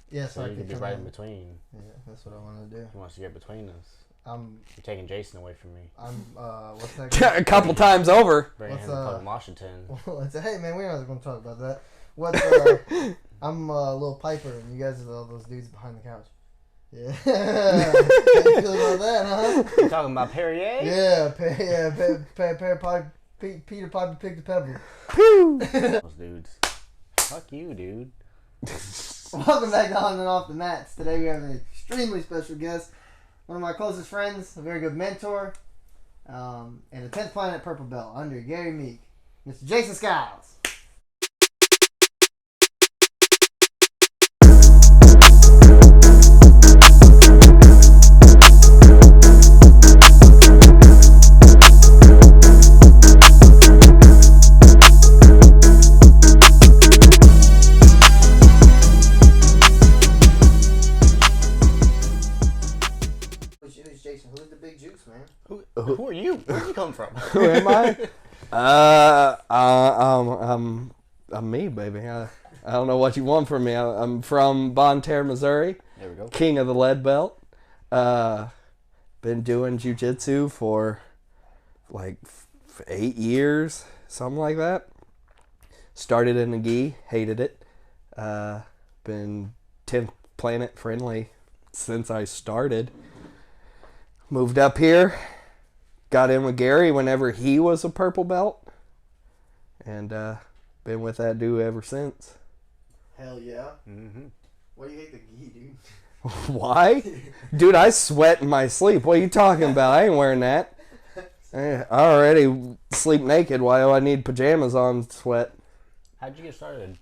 Yeah, so I you can could be come right in. in between. Yeah, that's what I want to do. He wants to get between us. I'm. You're taking Jason away from me. What's that? A couple times over. Bringing him to fucking Washington. Hey man, we're not going to talk about that. I'm a little Piper, and you guys are all those dudes behind the couch. Yeah. How you feel about that, huh? You talking about Perrier? Yeah, Peter Piper picked the pebble. Pew! Those dudes. Fuck you, dude. Welcome back to On and Off the Mats. Today we have an extremely special guest, one of my closest friends, a very good mentor, and a 10th Planet Purple Belt under Gary Meek, Mr. Jason Skiles. Who are you? Where you come from? Who am I? I'm me, baby. I don't know what you want from me. I'm from Bonne Terre, Missouri. There we go. King of the Lead Belt. Been doing jiu-jitsu for like 8 years, something like that. Started in the gi, hated it. Been 10th Planet friendly since I started. Moved up here. Got in with Gary whenever he was a purple belt. And been with that dude ever since. Hell yeah. Mm-hmm. Why do you hate the gi, dude? Why? Dude, I sweat in my sleep. What are you talking about? I ain't wearing that. I already sleep naked. Why do I need pajamas on sweat? How'd you get started?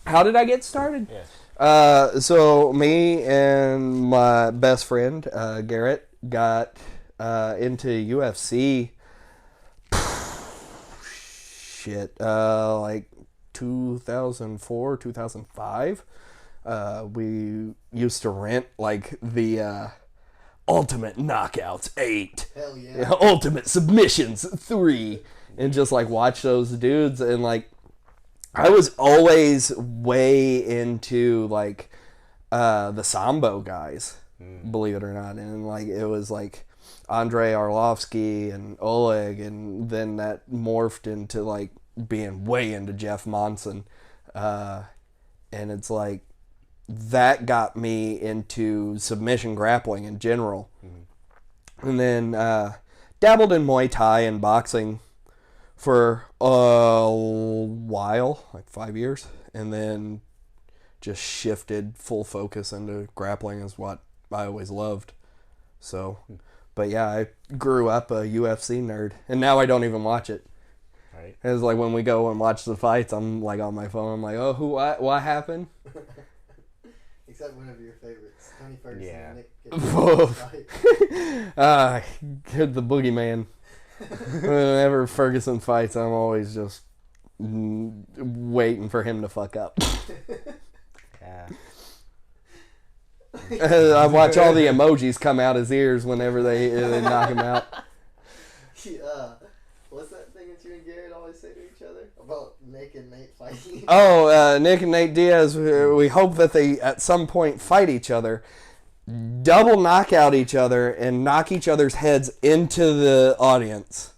How did I get started? Yes. So me and my best friend, Garrett, got into UFC like 2004, 2005. We used to rent like the Ultimate Knockouts 8. Hell yeah. Ultimate Submissions 3, and just like watch those dudes. And like I was always way into like the Sambo guys, believe it or not. And like it was like Andrei Arlovsky and Oleg, and then that morphed into like being way into Jeff Monson. And it's like that got me into submission grappling in general. And then dabbled in Muay Thai and boxing for a while, like 5 years, and then just shifted full focus into grappling is what I always loved. So, but yeah, I grew up a UFC nerd, and now I don't even watch it. Right. It's like when we go and watch the fights, I'm like on my phone, I'm like, oh, what happened? Except one of your favorites, Tony Ferguson Yeah. and Nick. The boogeyman. Whenever Ferguson fights, I'm always just waiting for him to fuck up. Yeah. I watch all the emojis come out his ears whenever they knock him out. What's that thing that you and Garrett always say to each other about Nick and Nate fighting? Oh, Nick and Nate Diaz, we hope that they at some point fight each other, double knockout each other, and knock each other's heads into the audience.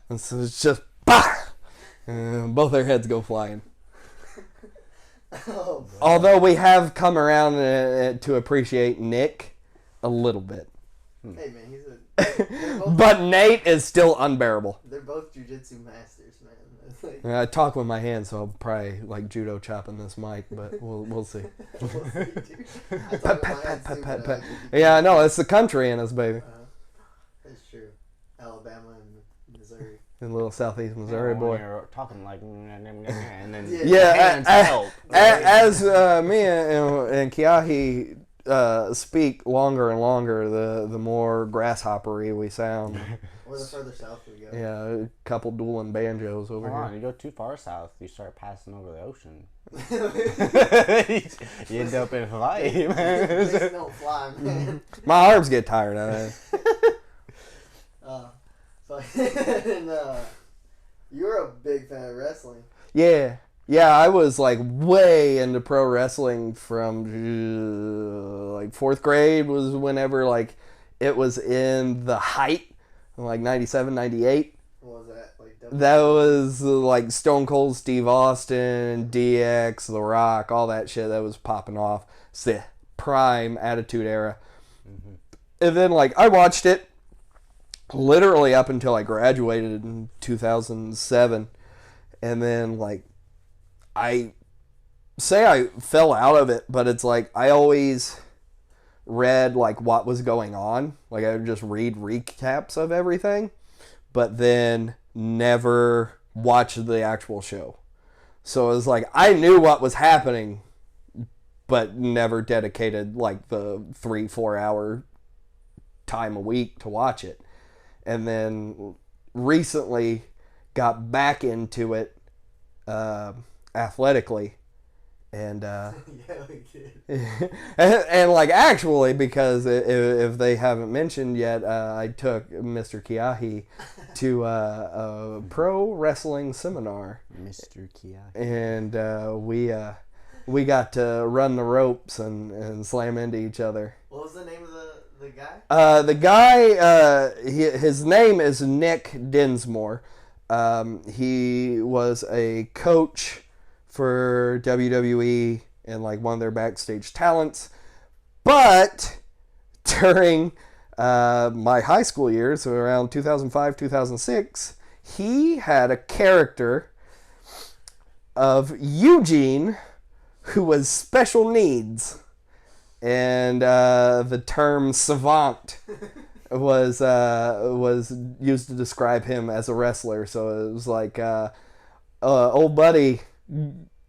And so it's just, bah! Both their heads go flying. Oh, although we have come around to appreciate Nick a little bit. Hey man, he's but Nate is still unbearable. They're both jiu-jitsu masters, man. It's like, I talk with my hands, so I'll probably like judo chopping this mic, but we'll see. we'll see, dude. I talk with my hands too, but I think Yeah, I know, it's the country in us, baby. That's true. Alabama and Missouri. In little southeast Missouri, When boy. You're talking like, and then Yeah, hands help. as me and Kiahi speak longer and longer, the more grasshoppery we sound. Or the further south we go. Yeah, a couple dueling banjos over Hold on, here. you go too far south, you start passing over the ocean. You end up in Hawaii, man. They don't fly, man. My arms get tired of it. And, you're a big fan of wrestling. Yeah, Yeah, I was like way into pro wrestling from like 4th grade was whenever like it was in the height, like 97, 98. What was that? Like That was like Stone Cold Steve Austin, DX, The Rock, all that shit that was popping off. It's the prime Attitude Era. Mm-hmm. And then like I watched it literally up until I graduated in 2007. And then like I say I fell out of it, but it's like I always read like what was going on. Like I would just read recaps of everything, but then never watched the actual show. So it was like I knew what was happening, but never dedicated like the 3-4 hour time a week to watch it. And then recently got back into it athletically, and yeah, we did. and like actually, because if they haven't mentioned yet, I took Mr. Kiahi to a pro wrestling seminar, Mr. Kiahi. and we got to run the ropes and slam into each other. What was the name of the guy? The guy, his name is Nick Dinsmore. He was a coach for WWE and like one of their backstage talents. But during my high school years, so around 2005, 2006, he had a character of Eugene who was special needs. And the term savant was used to describe him as a wrestler. So it was like old buddy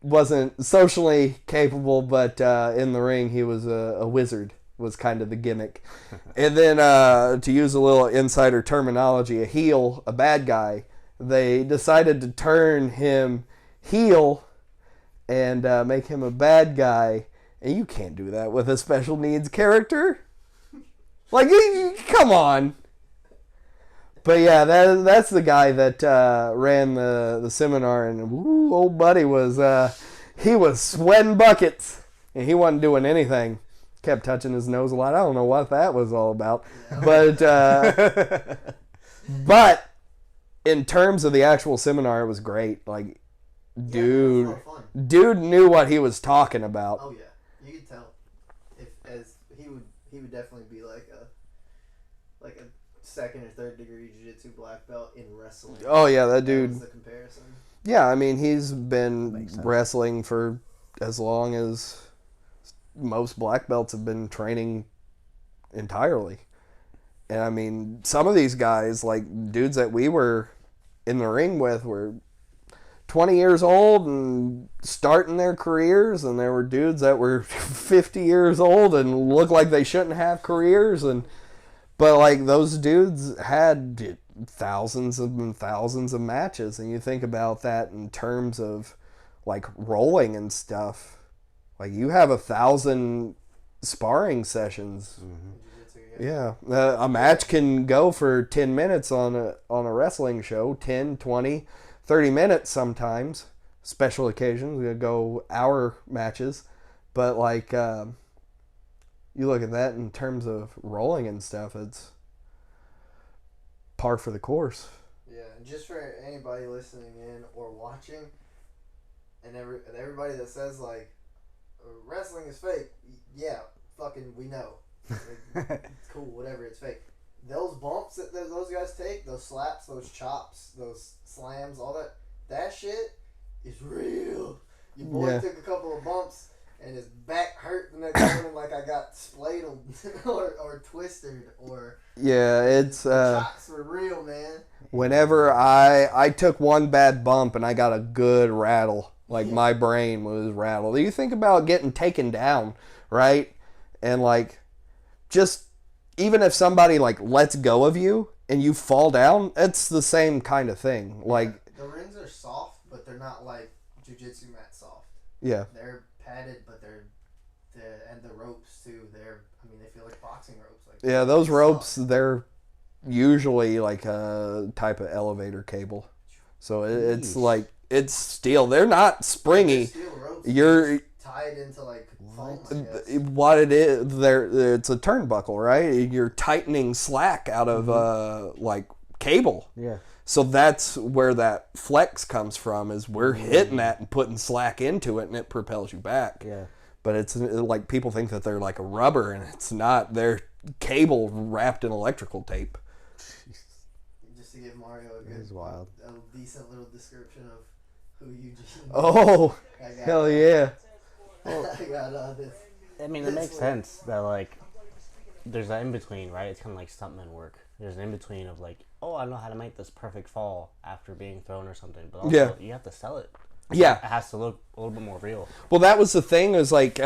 wasn't socially capable, but in the ring he was a wizard, was kind of the gimmick. And then to use a little insider terminology, a heel, a bad guy, they decided to turn him heel and make him a bad guy. And you can't do that with a special needs character. Like, come on. But yeah, that's the guy that ran the seminar, and old buddy was he was sweating buckets, and he wasn't doing anything. Kept touching his nose a lot. I don't know what that was all about, but but in terms of the actual seminar, it was great. Like, dude, it was a lot of fun. dude knew what he was talking about. Oh yeah, you could tell. He would definitely be like a 2nd or 3rd degree jiu-jitsu black belt in wrestling. Oh yeah, that dude. That was the comparison. Yeah, I mean, he's been wrestling for as long as most black belts have been training entirely. And I mean, some of these guys, like dudes that we were in the ring with, were 20 years old and starting their careers, and there were dudes that were 50 years old and looked like they shouldn't have careers, but like those dudes had thousands and thousands of matches. And you think about that in terms of like rolling and stuff, like you have 1,000 sparring sessions. Mm-hmm. Yeah, a match can go for 10 minutes on a wrestling show, 10, 20, 30 minutes sometimes. Special occasions, we go hour matches. But like, you look at that in terms of rolling and stuff, it's par for the course. Yeah, and just for anybody listening in or watching, and everybody that says like wrestling is fake, yeah, fucking we know. It's cool, whatever, it's fake. Those bumps that those guys take, those slaps, those chops, those slams, all that shit is real. Your boy took a couple of bumps and his back hurt the next morning like I got spladled or twisted or... Yeah, it's... the chops were real, man. Whenever I took one bad bump and I got a good rattle, like my brain was rattled. You think about getting taken down, right? And like, just... even if somebody like lets go of you and you fall down, it's the same kind of thing. Like, the rings are soft, but they're not like jiu-jitsu mat soft. Yeah. They're padded, but and the ropes too. They feel like boxing ropes. Like, yeah, those ropes, they're usually like a type of elevator cable. So it's like It's steel. They're not springy. steel ropes. You're tied into like foam, I guess. what it is. It's a turnbuckle, right? You're tightening slack out of like cable. Yeah. So that's where that flex comes from. Is we're hitting that and putting slack into it, and it propels you back. Yeah. But it's like people think that they're like a rubber, and it's not. They're cable wrapped in electrical tape. Just to give Mario a decent little description of who Eugene is. Oh, hell yeah. I got this. I mean, it makes sense that, like, there's an in-between, right? It's kind of like stuntman work. There's an in-between of, like, oh, I know how to make this perfect fall after being thrown or something. But also, you have to sell it. Yeah. It has to look a little bit more real. Well, that was the thing, is like,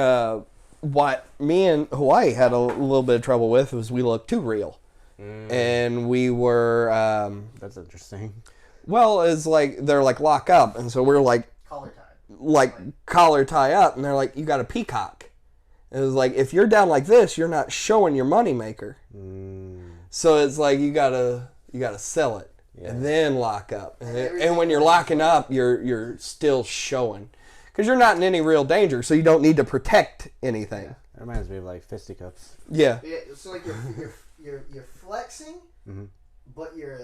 what me and Hawaii had a little bit of trouble with was we looked too real. And we were... That's interesting. Well, it's like, they're like, lock up. And so we're like... Collar tie. Like, collar tie up. And they're like, you got a peacock. It was like, if you're down like this, you're not showing your moneymaker. So it's like, you gotta sell it. Yeah. And then lock up. And when you're locking up, you're still showing. Because you're not in any real danger, so you don't need to protect anything. Yeah. That reminds me of, like, fisticuffs. Yeah. So, like, you're flexing, but your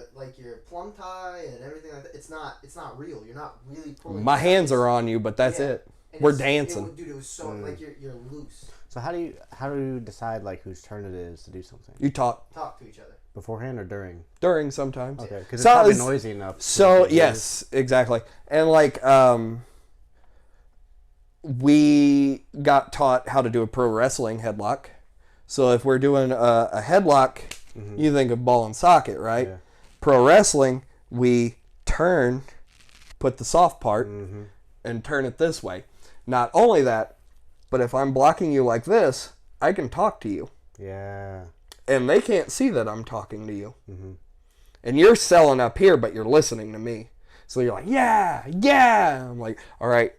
plum tie and everything like that, it's not real. You're not really pulling. My hands are on you, but that's it. And we're dancing. Dude, it was so, like, you're loose. So how do you decide, like, whose turn it is to do something? You talk to each other. Beforehand or during? During sometimes. Okay, because it's probably noisy enough. So, yes, exactly. And, like, we got taught how to do a pro wrestling headlock. So if we're doing a headlock, you think of ball and socket, right? Yeah. Pro wrestling, we turn, put the soft part, and turn it this way. Not only that, but if I'm blocking you like this, I can talk to you. Yeah. And they can't see that I'm talking to you. And you're selling up here, but you're listening to me. So you're like, yeah, yeah. I'm like, all right,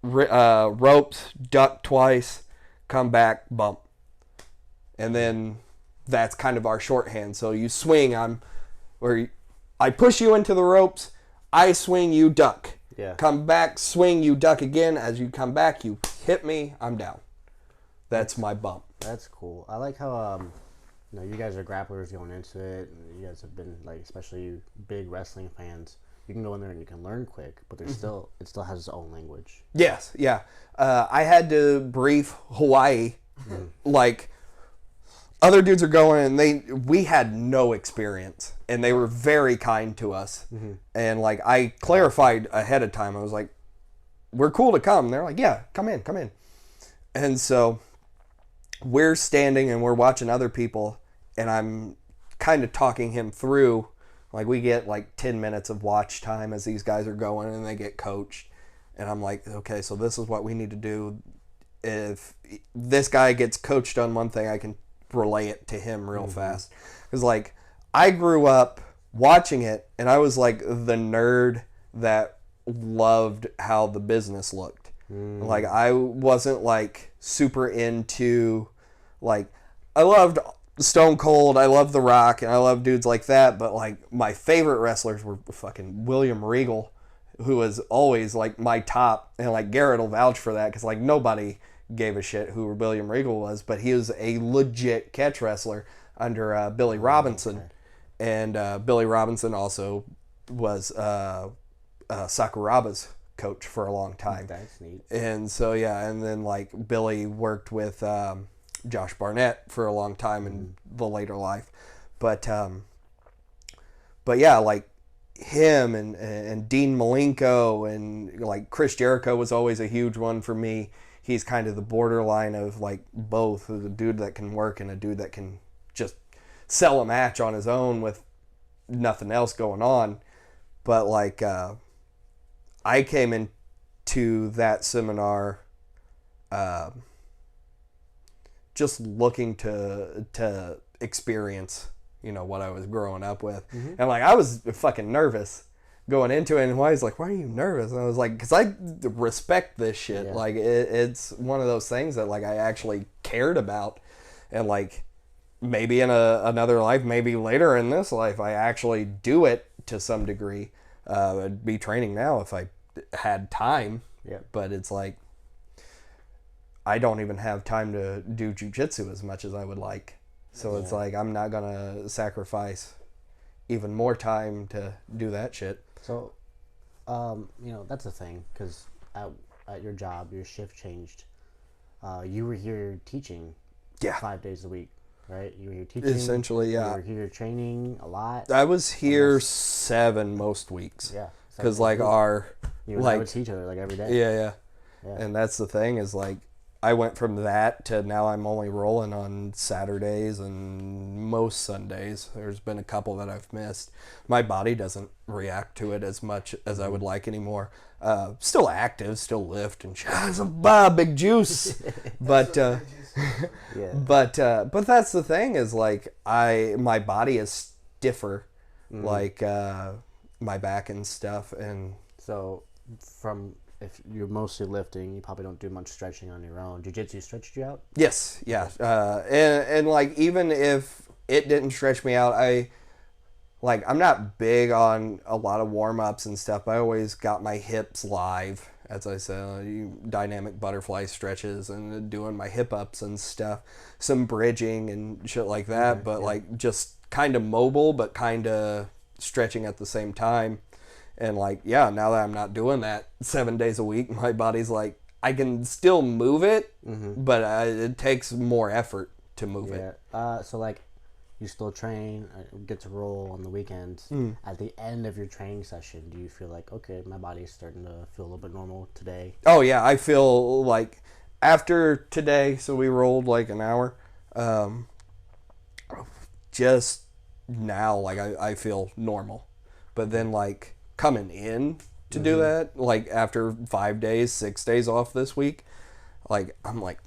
ropes, duck twice, come back, bump. And then that's kind of our shorthand. So you swing, I push you into the ropes, I swing, you duck. Yeah. Come back, swing, you duck again. As you come back, you hit me, I'm down. That's my bump. That's cool. I like how you guys are grapplers going into it. And you guys have been, like, especially you big wrestling fans. You can go in there and you can learn quick, but there's it still has its own language. Yes, yeah. I had to brief Hawaii, like, other dudes are going, and we had no experience, and they were very kind to us. And, like, I clarified ahead of time. I was like, we're cool to come. And they're like, yeah, come in. And so we're standing and we're watching other people, and I'm kind of talking him through. Like, we get like 10 minutes of watch time as these guys are going, and they get coached. And I'm like, okay, so this is what we need to do. If this guy gets coached on one thing, I can relay it to him real fast. Because, like, I grew up watching it, and I was like the nerd that loved how the business looked. Like, I wasn't like super into, like, I loved Stone Cold, I loved The Rock, and I loved dudes like that, but, like, my favorite wrestlers were fucking William Regal, who was always like my top, and, like, Garrett will vouch for that, because, like, nobody gave a shit who William Regal was, but he was a legit catch wrestler under Billy Robinson. And Billy Robinson also was Sakuraba's coach for a long time. That's neat. And so, yeah, and then, like, Billy worked with Josh Barnett for a long time in the later life. But yeah, like, him and Dean Malenko and, like, Chris Jericho was always a huge one for me. He's kind of the borderline of, like, both, a dude that can work and a dude that can just sell a match on his own with nothing else going on. But, like, I came into that seminar just looking to experience, what I was growing up with. And, like, I was fucking nervous going into it, and Hawaii's like, why are you nervous? And I was like, because I respect this shit. Yeah. Like, it's one of those things that, like, I actually cared about. And, like, maybe in another life, maybe later in this life, I actually do it to some degree. I'd be training now if I had time. Yeah. But it's like, I don't even have time to do jujitsu as much as I would like. So it's like, I'm not going to sacrifice even more time to do that shit. So, that's the thing, because at your job, your shift changed. You were here teaching 5 days a week, right? You were here teaching. Essentially, yeah. You were here training a lot. I was here 7 most weeks. Yeah. Because, like, our... You and I would see each other, like, every day. Yeah. And that's the thing is, like, I went from that to now I'm only rolling on Saturdays and most Sundays. There's been a couple that I've missed. My body doesn't react to it as much as I would like anymore. Still active, still lift and some big juice. But but that's the thing is like my body is stiffer, like my back and stuff. And so if you're mostly lifting, you probably don't do much stretching on your own. Jiu-jitsu stretched you out? Yes, yeah. And like, even if it didn't stretch me out, I'm not big on a lot of warm-ups and stuff. I always got my hips live, as I said, dynamic butterfly stretches and doing my hip ups and stuff, some bridging and shit like that, but like just kind of mobile, but kind of stretching at the same time. And like, now that I'm not doing that 7 days a week, my body's like, I can still move it, but it takes more effort to move it. So like, you still train, get to roll on the weekends. At the end of your training session, do you feel like, okay, my body's starting to feel a little bit normal today? Oh yeah, I feel like after today, so we rolled like an hour, just now, like I feel normal. But then like, coming in to do that, like after 5 days, 6 days off this week, like I'm like,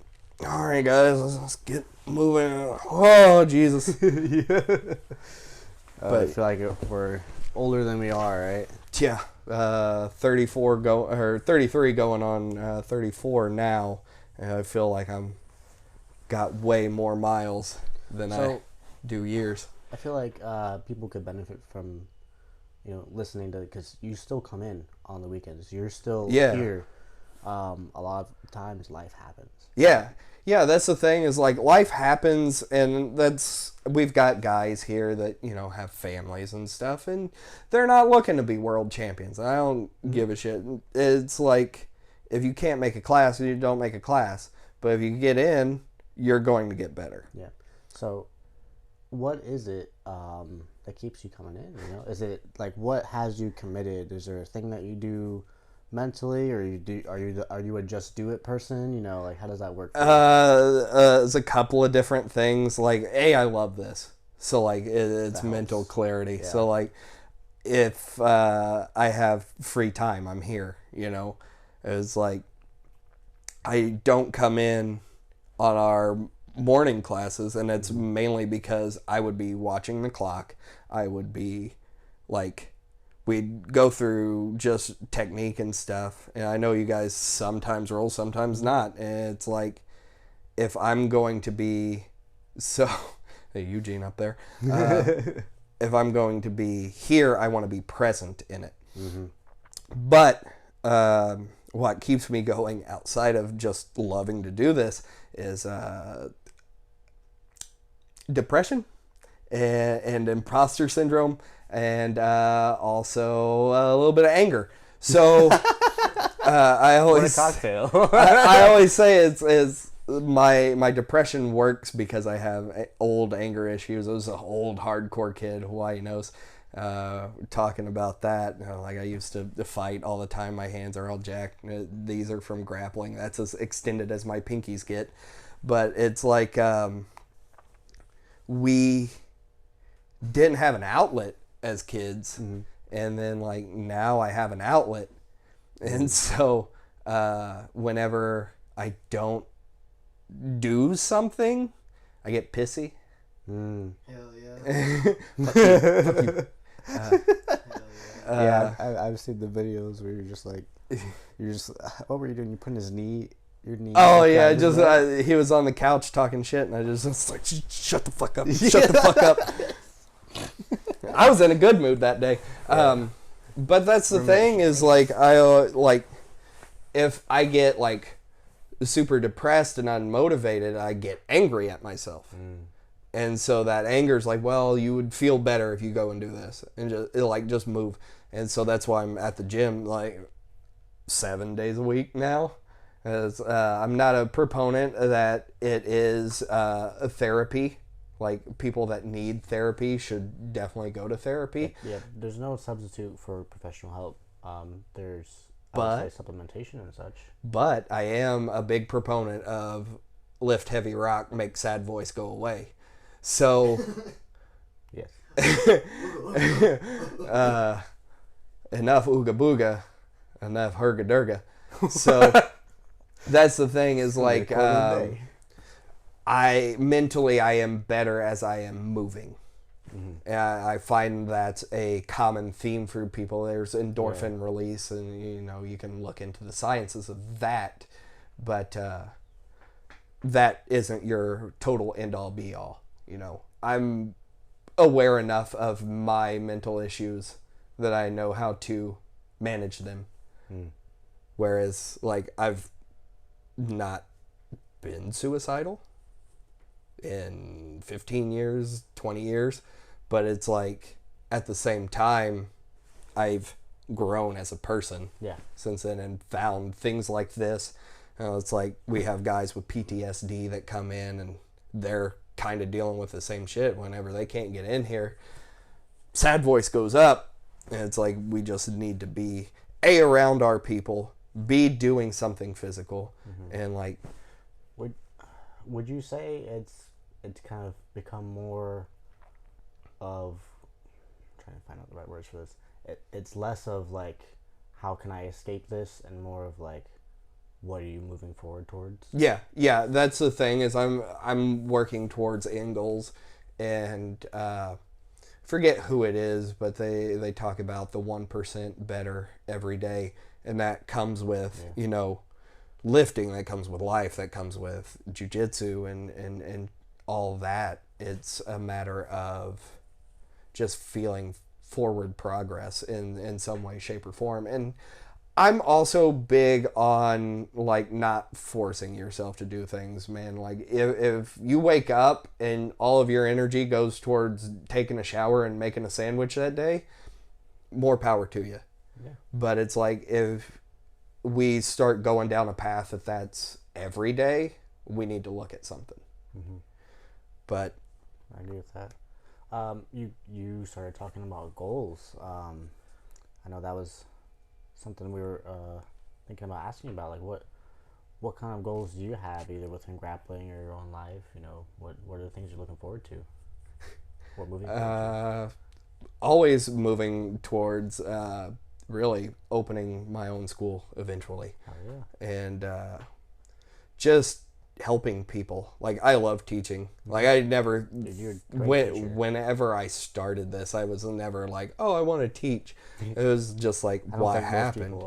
all right guys, let's get moving. Oh Jesus. But I feel like we're older than we are, right? Yeah. 33 going on 34 now, and I feel like I'm got way more miles than I do years. I feel like people could benefit from listening to, because you still come in on the weekends. You're still here. A lot of times life happens. Yeah, that's the thing is like life happens, and we've got guys here that, have families and stuff, and they're not looking to be world champions. I don't give a shit. It's like, if you can't make a class, you don't make a class. But if you get in, you're going to get better. Yeah. So what is it that keeps you coming in? Is it like, what has you committed? Is there a thing that you do mentally, or are you a just do it person? Like, how does that work for you? There's a couple of different things. Like, I love this, so like it's mental clarity. Yeah. So like, if I have free time, I'm here. It's like, I don't come in on our morning classes, and it's mainly because I would be watching the clock. I would be like, we'd go through just technique and stuff, and I know you guys sometimes roll, sometimes not, and it's like, if I'm going to be hey, Eugene up there, if I'm going to be here, I want to be present in it. But what keeps me going outside of just loving to do this is depression and imposter syndrome, and also a little bit of anger. So I always what a cocktail. I always say it's my depression works because I have old anger issues. I was an old hardcore kid, Hawaii knows. Talking about that, like I used to fight all the time. My hands are all jacked. These are from grappling. That's as extended as my pinkies get. But it's like, we didn't have an outlet as kids, and then like now I have an outlet, and so whenever I don't do something, I get pissy. Hell yeah. Fuck you. Yeah, I've seen the videos where you're just like, what were you doing? You putting your knee. Oh yeah, just he was on the couch talking shit, and I just was like, shut the fuck up, shut the fuck up. I was in a good mood that day. But that's the thing is, like, if I get, like, super depressed and unmotivated, I get angry at myself. And so that anger is like, well, you would feel better if you go and do this. And just move. And so that's why I'm at the gym, like, 7 days a week now. As, I'm not a proponent that it is a therapy. Like, people that need therapy should definitely go to therapy. Yeah, there's no substitute for professional help. There's But- I would say supplementation and such. But I am a big proponent of lift heavy rock, make sad voice go away. So, Yes. enough ooga booga, enough herga durga. So, that's the thing is, like, I am better as I am moving. I find that's a common theme for people. There's endorphin release, and you can look into the sciences of that, but that isn't your total end all be all. I'm aware enough of my mental issues that I know how to manage them. Whereas, like, I've not been suicidal in 15 years, 20 years, but it's like, at the same time, I've grown as a person since then and found things like this. It's like we have guys with PTSD that come in and they're kind of dealing with the same shit. Whenever they can't get in here, sad voice goes up, and it's like we just need to be around our people, be doing something physical, and like. Would you say it's kind of become more of, I'm trying to find out the right words for this. It's less of like, how can I escape this, and more of like, what are you moving forward towards? Yeah, that's the thing is I'm working towards end goals, and forget who it is, but they talk about the 1% better every day, and that comes with lifting, that comes with life, that comes with jiu-jitsu and all that. It's a matter of just feeling forward progress in some way, shape, or form. And I'm also big on, like, not forcing yourself to do things, man. Like, if you wake up and all of your energy goes towards taking a shower and making a sandwich that day, more power to you. Yeah. But it's like, if we start going down a path that's every day, we need to look at something. But I agree with that. You started talking about goals. I know that was something we were thinking about asking about. Like, what kind of goals do you have, either within grappling or your own life? What are the things you're looking forward to? What moving forward to? Always moving towards really opening my own school eventually. Oh, yeah. And just helping people. Like, I love teaching. Like, I never, whenever I started this, I was never like, oh, I want to teach. It was just like, what happened?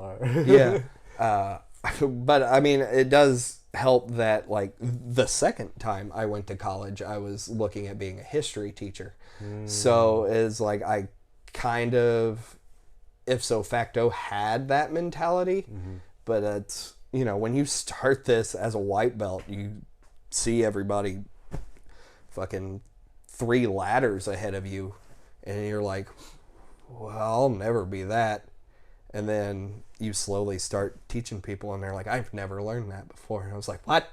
Yeah. But I mean, it does help that, like, the second time I went to college, I was looking at being a history teacher. So it's like, I kind of, ipso facto, had that mentality. But it's, when you start this as a white belt, you see everybody fucking 3 ladders ahead of you, and you're like, well, I'll never be that. And then you slowly start teaching people, and they're like, I've never learned that before. And I was like, what?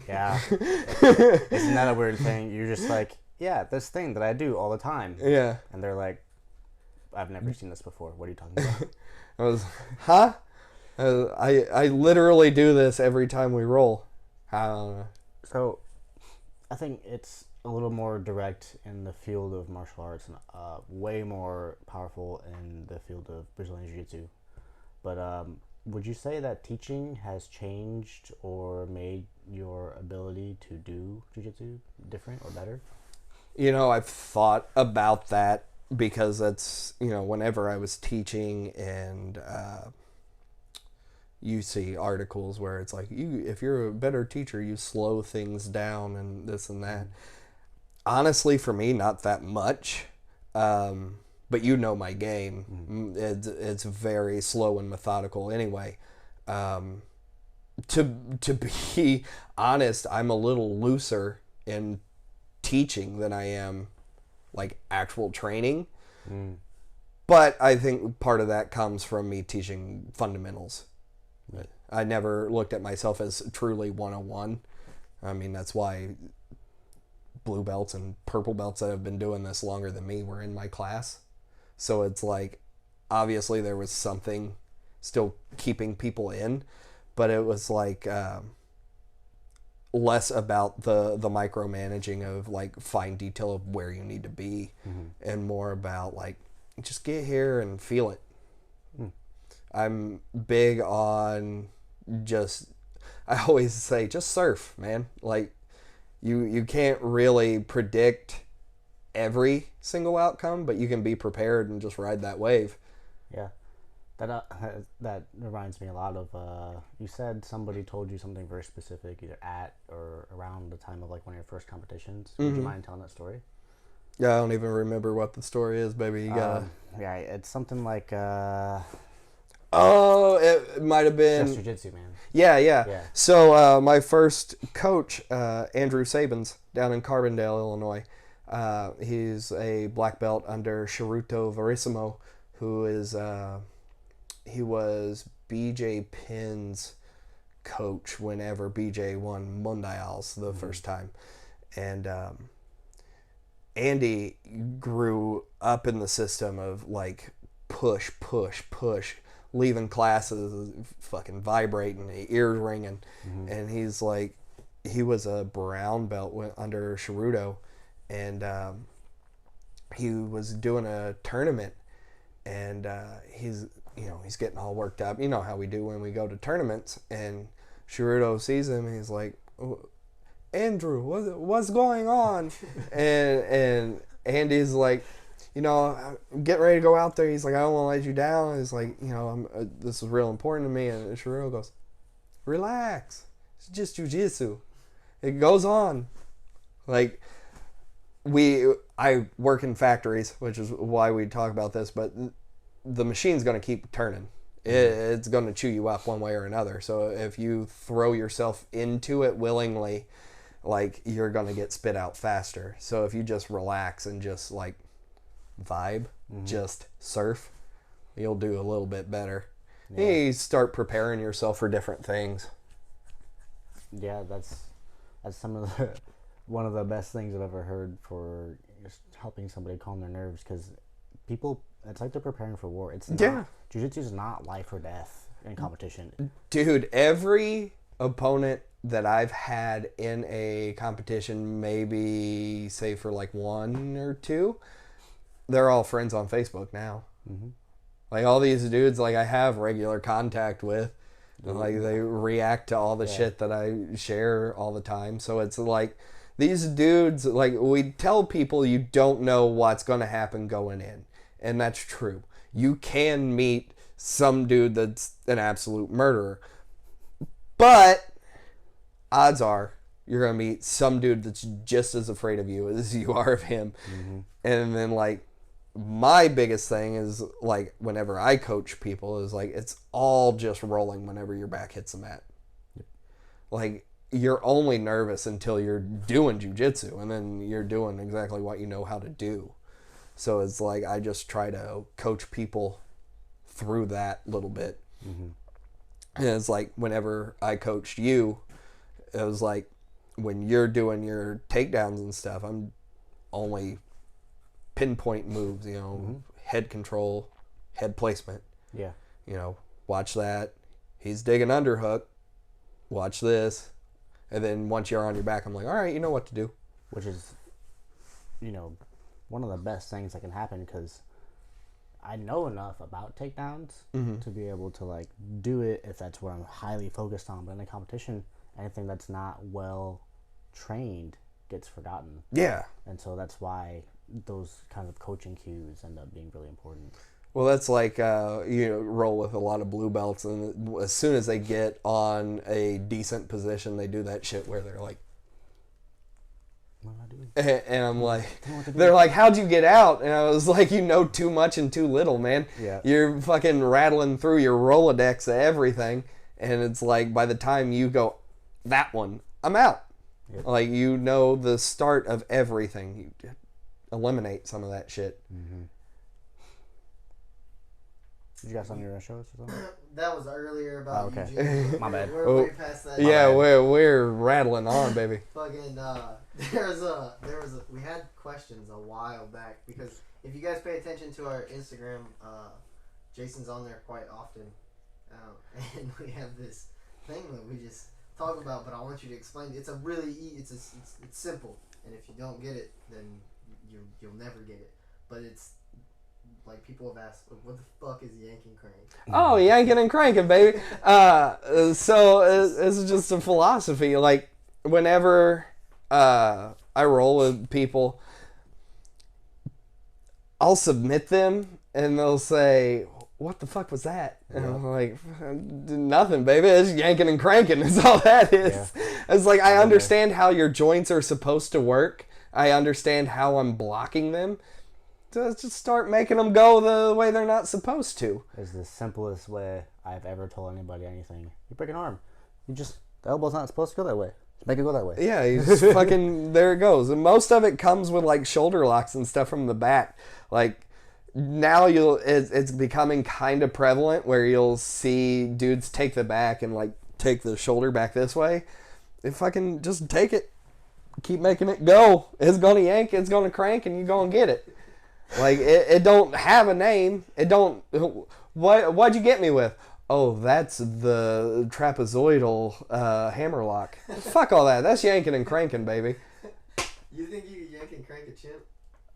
Yeah. Isn't that a weird thing? You're just like, yeah, this thing that I do all the time. Yeah. And they're like, I've never seen this before. What are you talking about? I was, huh? I literally do this every time we roll. I don't know. So, I think it's a little more direct in the field of martial arts, and way more powerful in the field of Brazilian Jiu-Jitsu. But would you say that teaching has changed or made your ability to do Jiu-Jitsu different or better? I've thought about that, because that's, whenever I was teaching, and you see articles where it's like, if you're a better teacher, you slow things down and this and that. Honestly, for me, not that much. but you know my game. It's very slow and methodical anyway. To be honest, I'm a little looser in teaching than I am like actual training. But I think part of that comes from me teaching fundamentals. I never looked at myself as truly 101. I mean, that's why blue belts and purple belts that have been doing this longer than me were in my class. So it's like, obviously there was something still keeping people in, but it was like less about the micromanaging of like fine detail of where you need to be, and more about like, just get here and feel it. I'm big on I always say, just surf, man. Like, you can't really predict every single outcome, but you can be prepared and just ride that wave. Yeah. That reminds me a lot of, you said somebody told you something very specific, either at or around the time of like one of your first competitions. Would you mind telling that story? Yeah, I don't even remember what the story is, baby. You gotta... yeah, it's something like... oh, it might have been... Just jiu-jitsu, man. Yeah. So my first coach, Andrew Sabins, down in Carbondale, Illinois, he's a black belt under Shiruto Verissimo, who is... he was BJ Penn's coach whenever BJ won Mundials the first time. And Andy grew up in the system of like push, leaving classes fucking vibrating, ears ringing. And he's like, he was a brown belt under Shiruto, and he was doing a tournament, and he's getting all worked up. You know how we do when we go to tournaments, and Shiruto sees him and he's like, Andrew, what's going on? and Andy's like, I'm getting ready to go out there. He's like, I don't want to let you down. He's like, this is real important to me. And Shiruto goes, relax. It's just jiu-jitsu. It goes on. Like, I work in factories, which is why we talk about this, but the machine's going to keep turning. It's going to chew you up one way or another. So if you throw yourself into it willingly, like, you're going to get spit out faster. So if you just relax and just like vibe, just surf, you'll do a little bit better. Yeah. You start preparing yourself for different things. Yeah, that's some of the one of the best things I've ever heard for just helping somebody calm their nerves, because people, it's like they're preparing for war. It's not, jiu-jitsu is not life or death in competition. Dude, every opponent that I've had in a competition, maybe say for like 1 or 2, they're all friends on Facebook now. Like, all these dudes, like, I have regular contact with. Like, they react to all the shit that I share all the time. So it's like, these dudes, like, we tell people you don't know what's going to happen going in. And that's true. You can meet some dude that's an absolute murderer. But odds are you're going to meet some dude that's just as afraid of you as you are of him. And then, like, my biggest thing is, like, whenever I coach people, is like, it's all just rolling whenever your back hits the mat. Like, you're only nervous until you're doing jiu-jitsu, and then you're doing exactly what you know how to do. So it's like, I just try to coach people through that little bit. And it's like, whenever I coached you, it was like, when you're doing your takedowns and stuff, I'm only pinpoint moves, head control, head placement. Yeah. Watch that. He's digging underhook. Watch this. And then once you're on your back, I'm like, all right, you know what to do. Which is, one of the best things that can happen, because I know enough about takedowns to be able to, like, do it if that's what I'm highly focused on. But in a competition, anything that's not well trained gets forgotten. Yeah. And so that's why those kind of coaching cues end up being really important. Well, that's like, roll with a lot of blue belts, and as soon as they get on a decent position, they do that shit where they're like, What am I doing? And I'm like, Tell me what to do. they're like, how'd you get out? And I was like, you know too much and too little, man. Yeah. You're fucking rattling through your Rolodex of everything. And it's like, by the time you go, that one, I'm out. Yep. Like, you know the start of everything. You eliminate some of that shit. Mm-hmm. Did you got something you were going to show us or something? That was earlier about okay. Eugene. My bad. We're way past that. Yeah, we're rattling on, baby. Fucking, we had questions a while back because if you guys pay attention to our Instagram, Jason's on there quite often, and we have this thing that we just talk about, but I want you to explain. It's a really, it's simple, and if you don't get it, then you'll never get it. But it's like people have asked, what the fuck is yanking crank? Oh, yanking and cranking, baby. So it's just a philosophy. Like, whenever I roll with people, I'll submit them, and they'll say, what the fuck was that? And I'm like, nothing, baby. It's yanking and cranking. That's all that is. Yeah. It's like, I understand how your joints are supposed to work. I understand how I'm blocking them. So just start making them go the way they're not supposed to. It's the simplest way I've ever told anybody anything. You break an arm. The elbow's not supposed to go that way. Just make it go that way. Yeah, you just fucking, there it goes. And most of it comes with like shoulder locks and stuff from the back. Like, now it's becoming kind of prevalent where you'll see dudes take the back and like take the shoulder back this way. If I can just take it, keep making it go, it's gonna yank, it's gonna crank, and you're gonna get it. Like, it don't have a name. It don't. What'd you get me with? Oh, that's the trapezoidal hammer lock. Fuck all that. That's yanking and cranking, baby. You think you could yank and crank a chimp?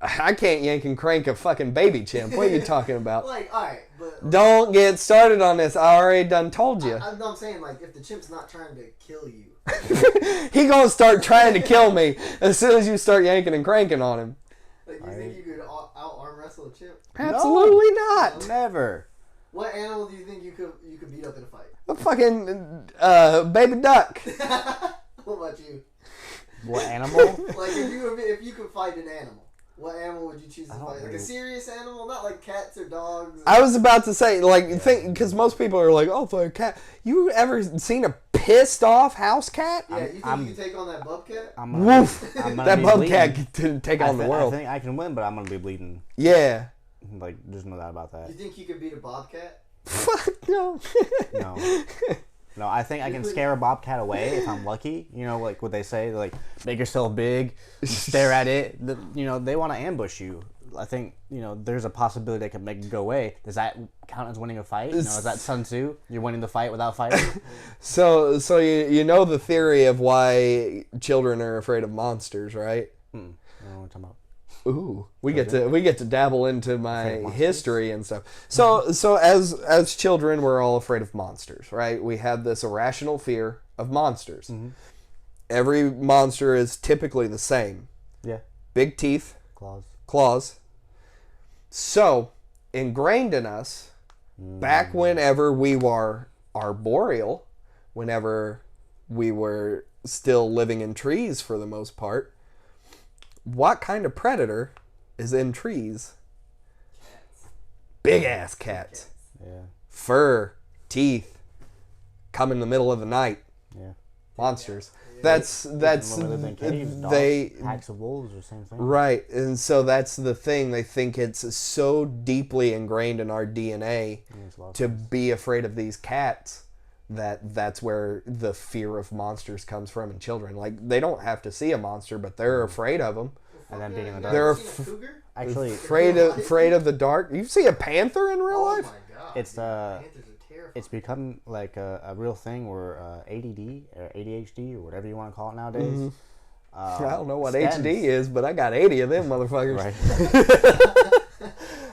I can't yank and crank a fucking baby chimp. What are you talking about? Like, alright, but... Don't get started on this. I already done told you. I'm saying, like, if the chimp's not trying to kill you. He gonna start trying to kill me as soon as you start yanking and cranking on him. Like, you think you could out-arm wrestle a chimp? Absolutely not. Never. What animal do you think you could beat up in a fight? A fucking baby duck. What about you? What animal? Like, if you could fight an animal, what animal would you choose to fight? Like a serious animal, not like cats or dogs. I was about to say, like, because most people are like, oh, for a cat. You ever seen a pissed off house cat? Yeah, you think you can take on that bobcat? Woof. That bobcat can take on the world. I think I can win, but I'm gonna be bleeding. Yeah. Like, there's no doubt about that. You think you could beat a bobcat? Fuck no. No. No, I think I can scare a bobcat away if I'm lucky. You know, like what they say, like, make yourself big, stare at it. They want to ambush you. I think, there's a possibility they can make it go away. Does that count as winning a fight? Is that Sun Tzu? You're winning the fight without fighting? So you know the theory of why children are afraid of monsters, right? I don't know what I'm talking about. Ooh, we get to dabble into my history and stuff. So as children, we're all afraid of monsters, right? We have this irrational fear of monsters. Mm-hmm. Every monster is typically the same. Yeah. Big teeth. Claws. So, ingrained in us, back whenever we were arboreal, whenever we were still living in trees for the most part, what kind of predator is in trees? Cats. Big ass cats. Yeah. Fur, teeth, come in the middle of the night. Yeah. Monsters. Yeah. That's packs of wolves or same thing. Right, and so that's the thing. They think it's so deeply ingrained in our DNA to be afraid of these cats that's where the fear of monsters comes from in children. Like, they don't have to see a monster, but they're afraid of them. And then being in the dark. They're actually afraid of the dark. You see a panther in real life? My God. It's Panthers are terrifying. It's become like a real thing where ADD or ADHD or whatever you want to call it nowadays. Mm-hmm. I don't know what stems. HD is, but I got 80 of them motherfuckers. Right.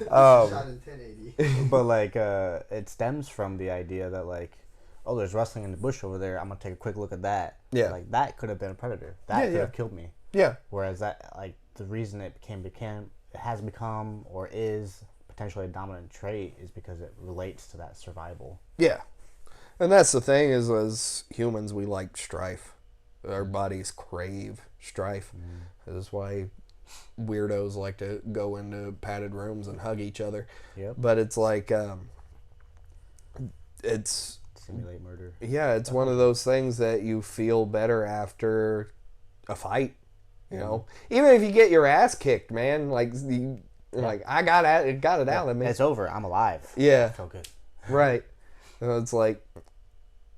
Shot in 1080. But like it stems from the idea that, like, oh, there's rustling in the bush over there, I'm gonna take a quick look at that. Yeah. Like, that could have been a predator. That could have killed me. Yeah. Whereas that, like, the reason it has become or is potentially a dominant trait is because it relates to that survival. Yeah. And that's the thing is, as humans, we like strife. Our bodies crave strife. That's why weirdos like to go into padded rooms and hug each other. Yep. But it's like, it's... Simulate murder. Yeah, it's one of those things that you feel better after a fight. You know? Even if you get your ass kicked, man. Like, I got it out of me. It's over. I'm alive. Yeah. I feel good. Right. So it's like,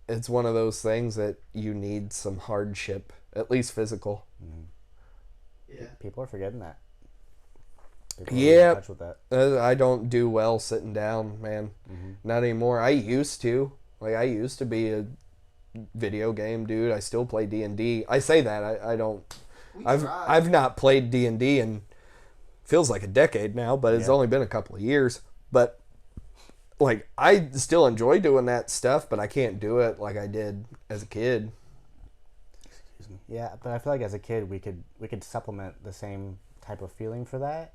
it's one of those things that you need some hardship, at least physical. Yeah. People are forgetting that. People are Yeah. in touch with that. I don't do well sitting down, man. Not anymore. I used to. Like, I used to be a video game dude. I still play D&D. I say that. I don't... I've not played D&D in feels like a decade now, but it's only been a couple of years. But like, I still enjoy doing that stuff, but I can't do it like I did as a kid. Excuse me. Yeah, but I feel like as a kid we could supplement the same type of feeling for that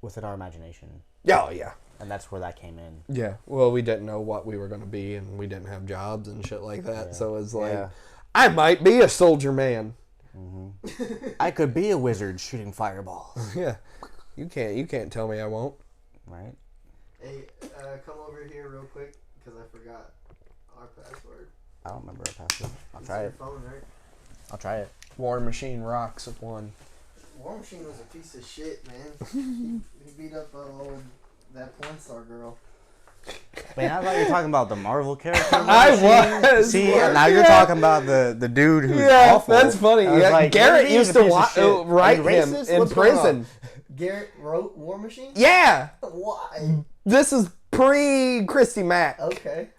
within our imagination. Oh yeah. And that's where that came in. Yeah. Well, we didn't know what we were going to be, and we didn't have jobs and shit like that. Yeah. So it's like, I might be a soldier man. I could be a wizard shooting fireballs. Yeah. You can't tell me I won't. Right? Hey, come over here real quick because I forgot our password. I don't remember a password. I'll It's try on your it. phone, right? I'll try it. War Machine rocks at one. War Machine was a piece of shit, man. he beat up that porn star girl. Man, I thought you were talking about the Marvel character. I was. See, now you're talking about the dude who's awful. That's funny. I was Yeah, like, Garrett he's used a to piece of shit. write Are you him racist? in What's going prison. Garrett wrote War Machine? Yeah. Why? This is pre Christy Mack. Okay.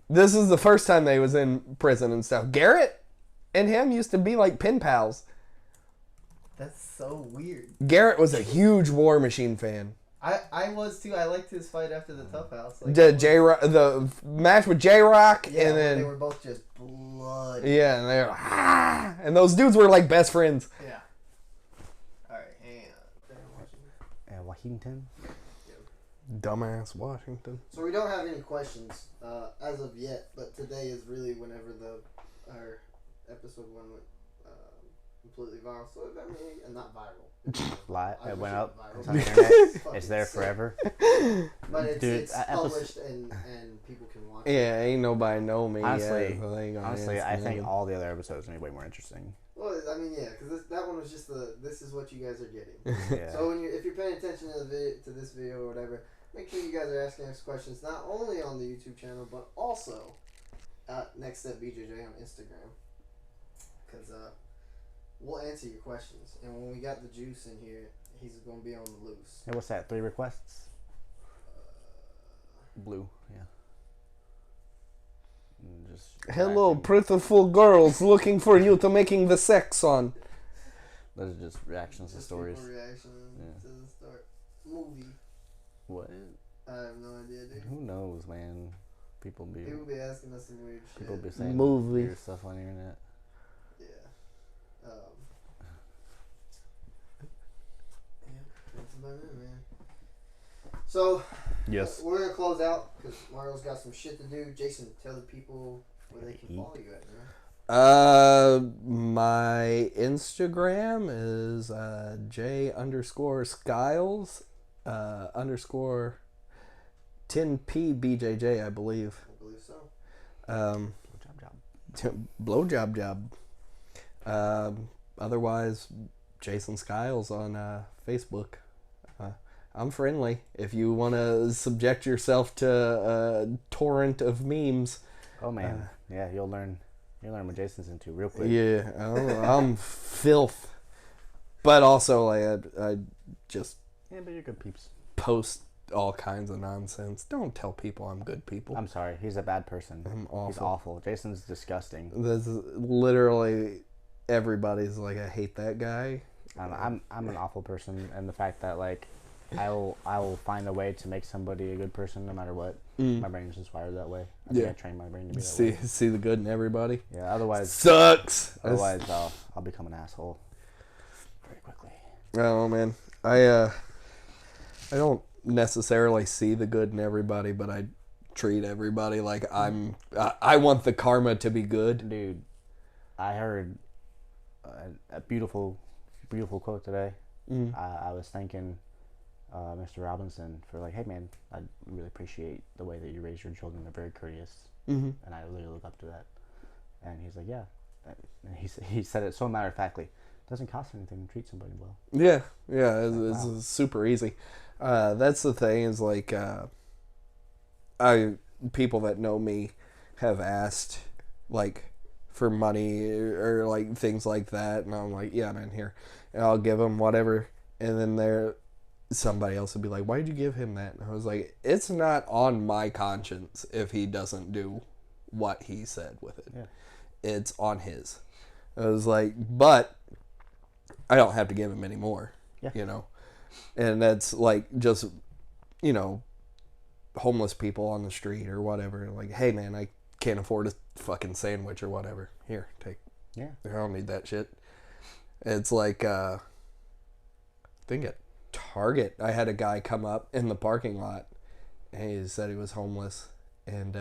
This is the first time they was in prison and stuff. Garrett and him used to be like pen pals. That's so weird. Garrett was a huge War Machine fan. I was too. I liked his fight after the Tough House. Like, The match with J-Rock, yeah, and then they were both just blood. yeah, and they were and those dudes were like best friends. Yeah. All right, hang on. Washington. Dumbass Washington. So we don't have any questions as of yet, but today is really whenever our episode one went completely viral. So I mean, not viral. Live. I It wish went it up. was It's viral. on the internet. Fucking It's there sick. forever. But Dude, it's that published and people can watch it. Yeah, ain't nobody know me. Honestly, yet, so they ain't gonna honestly, ask I me. think all the other episodes are gonna be way more interesting. Well, I mean, yeah, because that one was just this is what you guys are getting. Yeah. So if you're paying attention to this video or whatever, make sure you guys are asking us questions not only on the YouTube channel but also at NeckStep BJJ on Instagram, because we'll answer your questions. And when we got the juice in here, he's gonna be on the loose. Hey, what's that? 3 requests? Blue. Yeah. Just Hello, reaction. prettiful girls looking for you to making the sex on. Those are just reactions to Just stories. people reaction to the start movie. What? I have no idea, dude. Who knows, man? People be asking us some weird shit. people be saying Movie. weird stuff on the internet. Yeah. Yeah, that's about it, man. So, Yes. we're going to close out because Mario's got some shit to do. Jason, tell the people where they can follow you at, man. My Instagram is J_Skiles _ 10P BJJ, I believe. I believe so. Job. Blowjob. Otherwise, Jason Skiles on Facebook. I'm friendly. If you want to subject yourself to a torrent of memes. Oh man, yeah, you'll learn what Jason's into real quick. Yeah, I'm filth. But also, like, I just Yeah, but you're good peeps. post all kinds of nonsense. Don't tell people I'm good people. I'm sorry, he's a bad person. I'm awful. He's awful. Jason's disgusting. This is literally everybody's like, I hate that guy. I'm an awful person, and the fact that like I will find a way to make somebody a good person no matter what. My brain is just wired that way. I think I trained my brain to be that way. See the good in everybody. Yeah. Otherwise, Sucks. I'll become an asshole very quickly. Oh man, I don't necessarily see the good in everybody, but I treat everybody like I want the karma to be good. Dude, I heard a beautiful quote today. I was thanking Mr. Robinson for like, hey man, I really appreciate the way that you raise your children. They're very courteous, and I really look up to that. And he's like, yeah. And he said it so matter of factly. It doesn't cost anything to treat somebody well. Yeah, it's super easy. That's the thing is like, people that know me have asked like for money or like things like that, and I'm like, yeah, man, here, and I'll give them whatever, and then somebody else would be like, why'd you give him that? And I was like, it's not on my conscience if he doesn't do what he said with it. Yeah. It's on his. I was like, but I don't have to give him any more. Yeah. You know, and that's like just, you know, homeless people on the street or whatever. Like, hey man, I can't afford a fucking sandwich or whatever. Here, take. Yeah. I don't need that shit. It's like, I think at Target, I had a guy come up in the parking lot, and he said he was homeless, and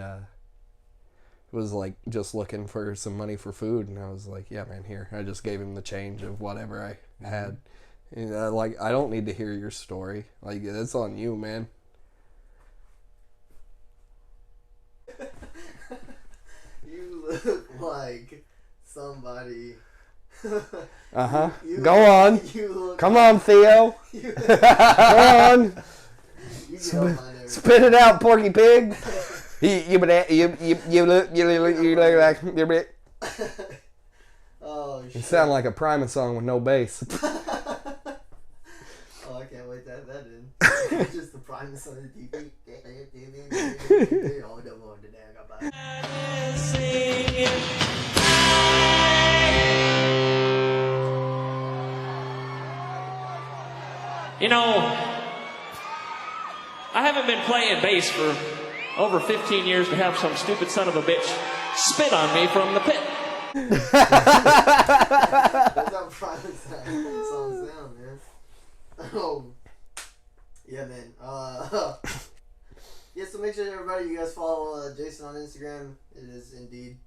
was like just looking for some money for food, and I was like, yeah man, here. I just gave him the change of whatever I had. And, like, I don't need to hear your story. Like, it's on you, man. You look like somebody. Uh-huh. You Go look- on. You look Come on, Theo. You, Go on. you get on my nerves. Spit it out, Porky Pig. You look like Oh you shit. sound like a Primus song with no bass. Oh, I can't wait to have that in. Just the Primus on the TV. Oh, don't want to damn You know, I haven't been playing bass for over 15 years to have some stupid son of a bitch spit on me from the pit. That's how Primus songs sound, man. Oh, yeah, man. Yeah, so make sure everybody, you guys follow Jason on Instagram. It is indeed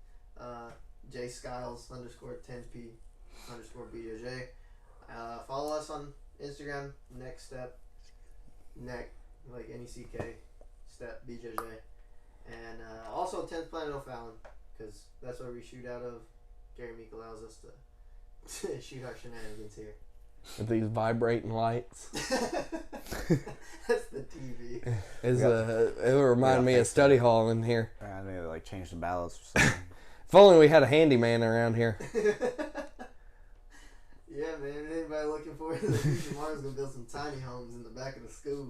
jskiles_10p_bjj. Follow us on Instagram, NeckStep, neck, like NECK, step, BJJ. And also 10th Planet O'Fallon, because that's where we shoot out of. Gary Meek allows us to shoot our shenanigans here. With these vibrating lights. That's the TV. It would remind me of study hall in here. I need to like change the ballast or something. If only we had a handyman around here. Yeah, man. Anybody looking forward to the future? Mario's gonna build some tiny homes in the back of the school.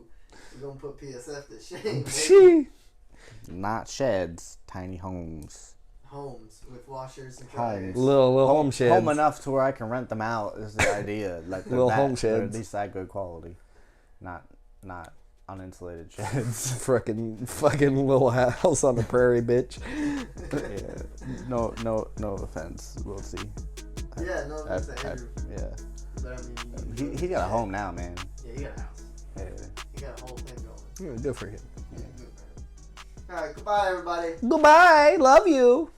We're gonna put PSF to shame. Baby. Not sheds, tiny homes. Homes with washers and dryers. Little home sheds. Home enough to where I can rent them out is the idea. Like they're Little that, home they're sheds. at least that good quality, not uninsulated sheds. Fucking little house on the prairie, bitch. Yeah. No offense. We'll see. Yeah, no offense to Andrew. Yeah. But I mean, He got a home now, man. Yeah, he got a house. Yeah. He got a whole thing going. Yeah, good for him. Yeah, good, man. All right, goodbye, everybody. Goodbye. Love you.